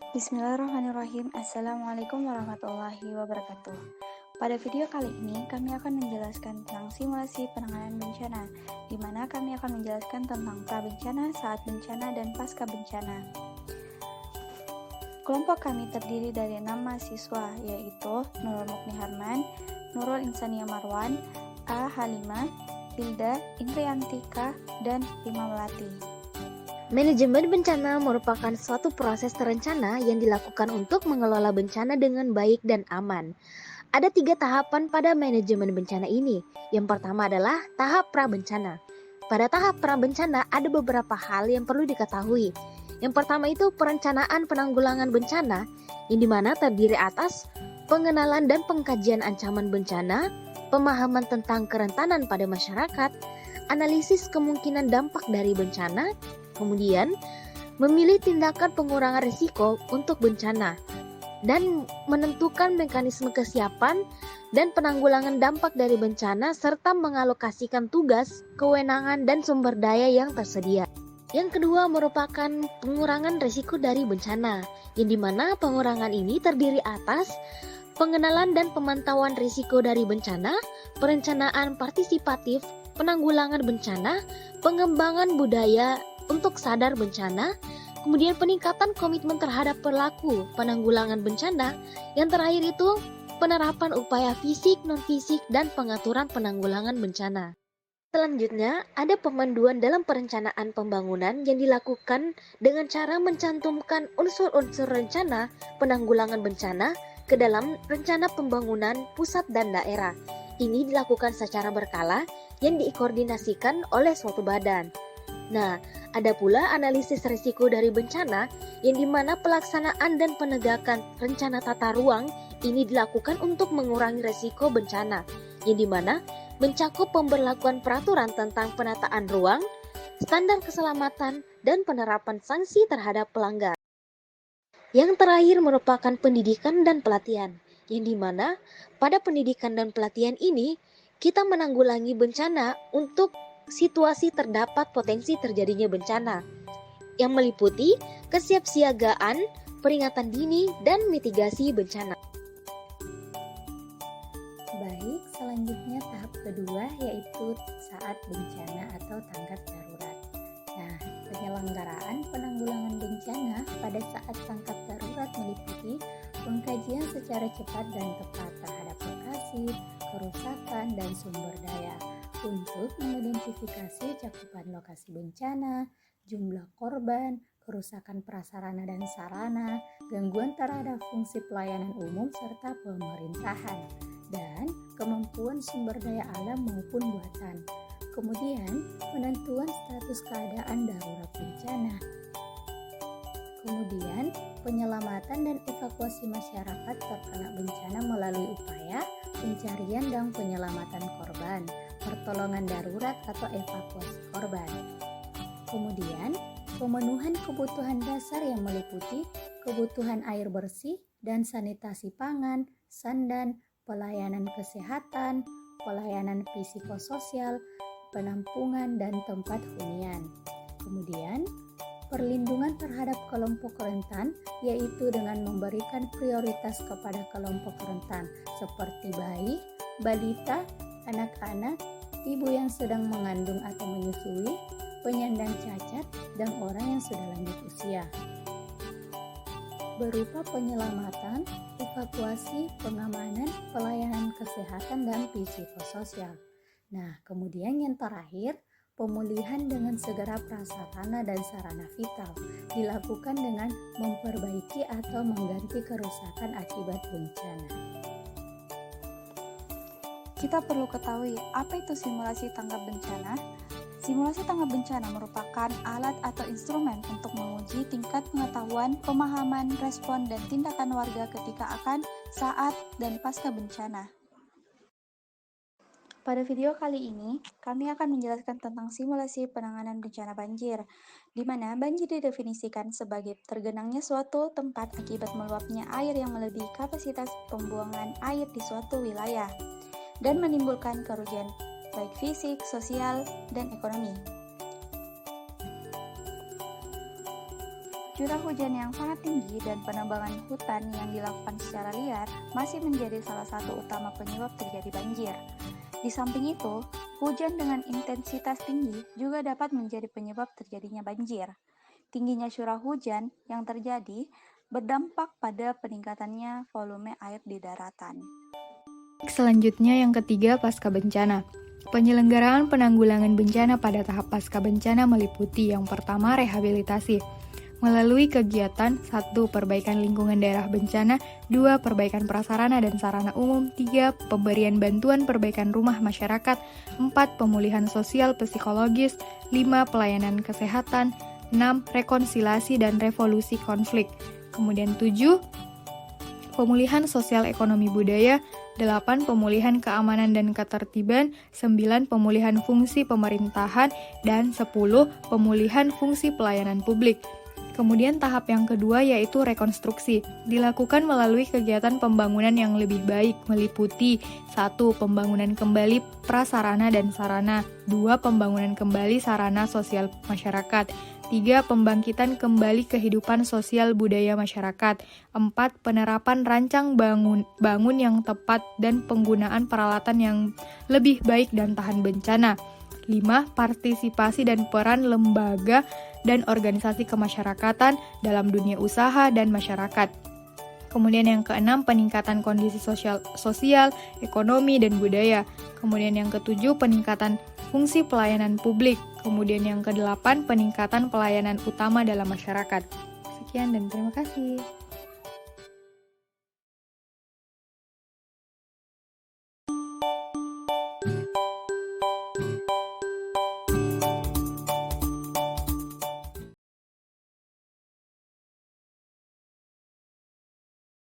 Bismillahirrahmanirrahim. Assalamualaikum warahmatullahi wabarakatuh. Pada video kali ini, kami akan menjelaskan tentang simulasi penanganan bencana, di mana kami akan menjelaskan tentang prabencana, saat bencana, dan pasca bencana. Kelompok kami terdiri dari 6 mahasiswa, yaitu Nurul Mukni Harman, Nurul Insania Marwan, A. Halimah, Hilda, Indri Antika, dan Rima Melati. Manajemen bencana merupakan suatu proses terencana yang dilakukan untuk mengelola bencana dengan baik dan aman. Ada 3 tahapan pada manajemen bencana ini. Yang pertama adalah tahap prabencana. Pada tahap prabencana ada beberapa hal yang perlu diketahui. Yang pertama itu perencanaan penanggulangan bencana, yang dimana terdiri atas pengenalan dan pengkajian ancaman bencana, pemahaman tentang kerentanan pada masyarakat, analisis kemungkinan dampak dari bencana, kemudian memilih tindakan pengurangan risiko untuk bencana, dan menentukan mekanisme kesiapan dan penanggulangan dampak dari bencana serta mengalokasikan tugas, kewenangan, dan sumber daya yang tersedia. Yang kedua merupakan pengurangan risiko dari bencana, yang dimana pengurangan ini terdiri atas pengenalan dan pemantauan risiko dari bencana, perencanaan partisipatif, penanggulangan bencana, pengembangan budaya untuk sadar bencana, kemudian peningkatan komitmen terhadap pelaku penanggulangan bencana, yang terakhir itu penerapan upaya fisik, non-fisik, dan pengaturan penanggulangan bencana. Selanjutnya, ada pemanduan dalam perencanaan pembangunan yang dilakukan dengan cara mencantumkan unsur-unsur rencana penanggulangan bencana ke dalam rencana pembangunan pusat dan daerah. Ini dilakukan secara berkala yang dikoordinasikan oleh suatu badan. Nah, ada pula analisis risiko dari bencana yang dimana pelaksanaan dan penegakan rencana tata ruang ini dilakukan untuk mengurangi risiko bencana, yang dimana mencakup pemberlakuan peraturan tentang penataan ruang, standar keselamatan, dan penerapan sanksi terhadap pelanggar. Yang terakhir merupakan pendidikan dan pelatihan, yang dimana pada pendidikan dan pelatihan ini kita menanggulangi bencana untuk situasi terdapat potensi terjadinya bencana, yang meliputi kesiapsiagaan, peringatan dini, dan mitigasi bencana. Baik, selanjutnya tahap kedua yaitu saat bencana atau tanggap darurat. Nah, penyelenggaraan penanggulangan bencana pada saat tanggap darurat meliputi pengkajian secara cepat dan tepat terhadap lokasi, kerusakan, dan sumber daya untuk mengidentifikasi cakupan lokasi bencana, jumlah korban, kerusakan prasarana dan sarana, gangguan terhadap fungsi pelayanan umum serta pemerintahan, dan kemampuan sumber daya alam maupun buatan. Kemudian, penentuan status keadaan darurat bencana. Kemudian, penyelamatan dan evakuasi masyarakat terkena bencana melalui upaya pencarian dan penyelamatan korban, pertolongan darurat atau evakuasi korban. Kemudian, pemenuhan kebutuhan dasar yang meliputi kebutuhan air bersih dan sanitasi pangan, sandan, pelayanan kesehatan, pelayanan psikososial, penampungan, dan tempat hunian. Kemudian, perlindungan terhadap kelompok rentan, yaitu dengan memberikan prioritas kepada kelompok rentan seperti bayi, balita, anak-anak, ibu yang sedang mengandung atau menyusui, penyandang cacat, dan orang yang sudah lanjut usia. Berupa penyelamatan, evakuasi, pengamanan, pelayanan kesehatan, dan psikososial. Nah, kemudian yang terakhir, pemulihan dengan segera prasarana dan sarana vital dilakukan dengan memperbaiki atau mengganti kerusakan akibat bencana. Kita perlu ketahui apa itu simulasi tanggap bencana. Simulasi tanggap bencana merupakan alat atau instrumen untuk menguji tingkat pengetahuan, pemahaman, respon, dan tindakan warga ketika akan, saat, dan pasca bencana. Pada video kali ini, kami akan menjelaskan tentang simulasi penanganan bencana banjir, di mana banjir didefinisikan sebagai tergenangnya suatu tempat akibat meluapnya air yang melebihi kapasitas pembuangan air di suatu wilayah, dan menimbulkan kerugian baik fisik, sosial, dan ekonomi. Curah hujan yang sangat tinggi dan penebangan hutan yang dilakukan secara liar masih menjadi salah satu utama penyebab terjadi banjir. Di samping itu, hujan dengan intensitas tinggi juga dapat menjadi penyebab terjadinya banjir. Tingginya curah hujan yang terjadi berdampak pada peningkatannya volume air di daratan. Selanjutnya yang ketiga, pasca bencana. Penyelenggaraan penanggulangan bencana pada tahap pasca bencana meliputi yang pertama, rehabilitasi. Melalui kegiatan 1. Perbaikan lingkungan daerah bencana, 2. Perbaikan prasarana dan sarana umum, 3. Pemberian bantuan perbaikan rumah masyarakat, 4. Pemulihan sosial psikologis, 5. Pelayanan kesehatan, 6. Rekonsiliasi dan revolusi konflik. Kemudian 7. Pemulihan sosial ekonomi budaya, 8. Pemulihan keamanan dan ketertiban, 9. Pemulihan fungsi pemerintahan, dan 10. Pemulihan fungsi pelayanan publik. Kemudian tahap yang kedua yaitu rekonstruksi. Dilakukan melalui kegiatan pembangunan yang lebih baik meliputi 1. Pembangunan kembali prasarana dan sarana, 2. Pembangunan kembali sarana sosial masyarakat, 3. Pembangkitan kembali kehidupan sosial budaya masyarakat, 4. Penerapan rancang bangun yang tepat dan penggunaan peralatan yang lebih baik dan tahan bencana, 5. Partisipasi dan peran lembaga dan organisasi kemasyarakatan dalam dunia usaha dan masyarakat. Kemudian yang keenam, peningkatan kondisi sosial, ekonomi, dan budaya. Kemudian yang ketujuh, peningkatan fungsi pelayanan publik. Kemudian yang kedelapan, peningkatan pelayanan utama dalam masyarakat. Sekian dan terima kasih.